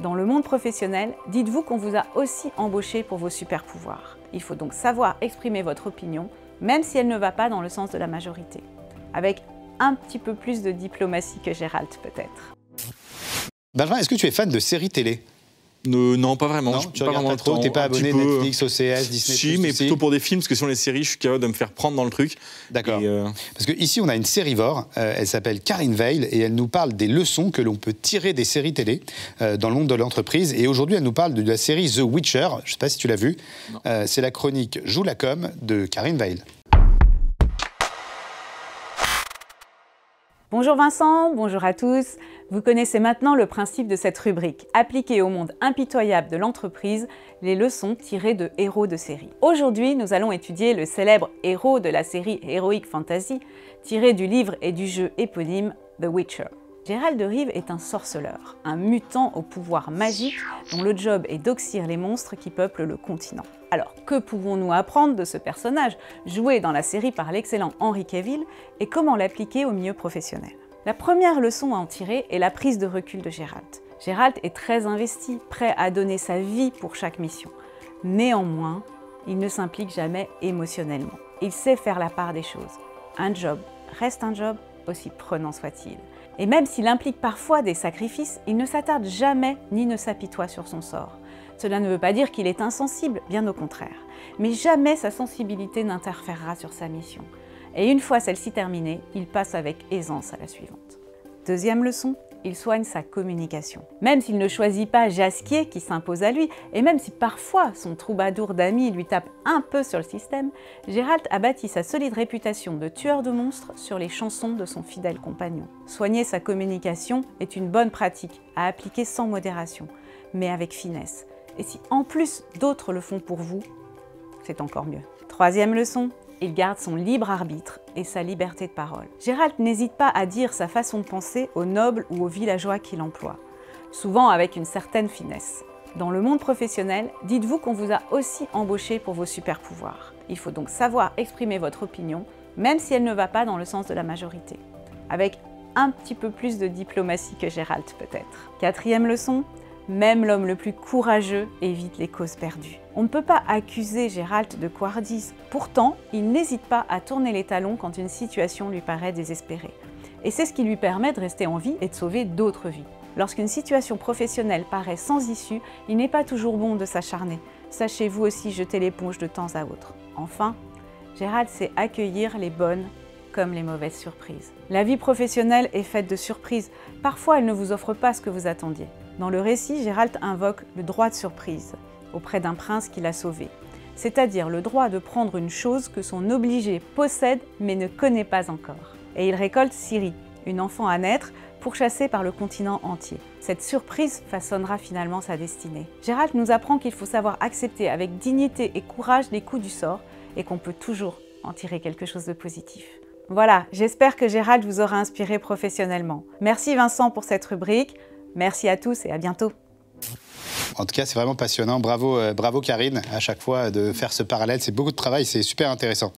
Dans le monde professionnel, dites-vous qu'on vous a aussi embauché pour vos super pouvoirs. Il faut donc savoir exprimer votre opinion, même si elle ne va pas dans le sens de la majorité. Avec un petit peu plus de diplomatie que Gérald, peut-être. Benjamin, est-ce que tu es fan de séries télé? Non, pas vraiment. Non, tu regardes pas trop, t'es pas abonné Netflix, OCS, Disney+. Si, mais plutôt pour des films, parce que sur les séries, je suis capable de me faire prendre dans le truc. D'accord. Parce qu'ici, on a une sérivore, elle s'appelle Karine Veil, et elle nous parle des leçons que l'on peut tirer des séries télé dans le monde de l'entreprise. Et aujourd'hui, elle nous parle de la série The Witcher, je ne sais pas si tu l'as vue. C'est la chronique Joue la com de Karine Veil. Bonjour Vincent, bonjour à tous. Vous connaissez maintenant le principe de cette rubrique, appliquer au monde impitoyable de l'entreprise, les leçons tirées de héros de série. Aujourd'hui, nous allons étudier le célèbre héros de la série Heroic Fantasy, tiré du livre et du jeu éponyme The Witcher. Geralt de Rive est un sorceleur, un mutant au pouvoir magique dont le job est d'oxyre les monstres qui peuplent le continent. Alors, que pouvons-nous apprendre de ce personnage, joué dans la série par l'excellent Henry Cavill, et comment l'appliquer au milieu professionnel? La première leçon à en tirer est la prise de recul de Geralt. Geralt est très investi, prêt à donner sa vie pour chaque mission. Néanmoins, il ne s'implique jamais émotionnellement. Il sait faire la part des choses. Un job reste un job, aussi prenant soit-il. Et même s'il implique parfois des sacrifices, il ne s'attarde jamais ni ne s'apitoie sur son sort. Cela ne veut pas dire qu'il est insensible, bien au contraire. Mais jamais sa sensibilité n'interférera sur sa mission. Et une fois celle-ci terminée, il passe avec aisance à la suivante. Deuxième leçon, il soigne sa communication. Même s'il ne choisit pas Jasquier qui s'impose à lui, et même si parfois son troubadour d'amis lui tape un peu sur le système, Geralt a bâti sa solide réputation de tueur de monstres sur les chansons de son fidèle compagnon. Soigner sa communication est une bonne pratique à appliquer sans modération, mais avec finesse. Et si en plus d'autres le font pour vous, c'est encore mieux. Troisième leçon, il garde son libre arbitre et sa liberté de parole. Geralt n'hésite pas à dire sa façon de penser aux nobles ou aux villageois qu'il emploie, souvent avec une certaine finesse. Dans le monde professionnel, dites-vous qu'on vous a aussi embauché pour vos super pouvoirs. Il faut donc savoir exprimer votre opinion, même si elle ne va pas dans le sens de la majorité. Avec un petit peu plus de diplomatie que Geralt peut-être. Quatrième leçon, même l'homme le plus courageux évite les causes perdues. On ne peut pas accuser Geralt de couardise. Pourtant, il n'hésite pas à tourner les talons quand une situation lui paraît désespérée. Et c'est ce qui lui permet de rester en vie et de sauver d'autres vies. Lorsqu'une situation professionnelle paraît sans issue, il n'est pas toujours bon de s'acharner. Sachez vous aussi jeter l'éponge de temps à autre. Enfin, Geralt sait accueillir les bonnes comme les mauvaises surprises. La vie professionnelle est faite de surprises. Parfois, elle ne vous offre pas ce que vous attendiez. Dans le récit, Geralt invoque le droit de surprise auprès d'un prince qu'il a sauvé, c'est-à-dire le droit de prendre une chose que son obligé possède mais ne connaît pas encore. Et il récolte Ciri, une enfant à naître, pourchassée par le continent entier. Cette surprise façonnera finalement sa destinée. Geralt nous apprend qu'il faut savoir accepter avec dignité et courage les coups du sort et qu'on peut toujours en tirer quelque chose de positif. Voilà, j'espère que Geralt vous aura inspiré professionnellement. Merci Vincent pour cette rubrique. Merci à tous et à bientôt. En tout cas, c'est vraiment passionnant. Bravo, bravo Karine, à chaque fois de faire ce parallèle. C'est beaucoup de travail, c'est super intéressant.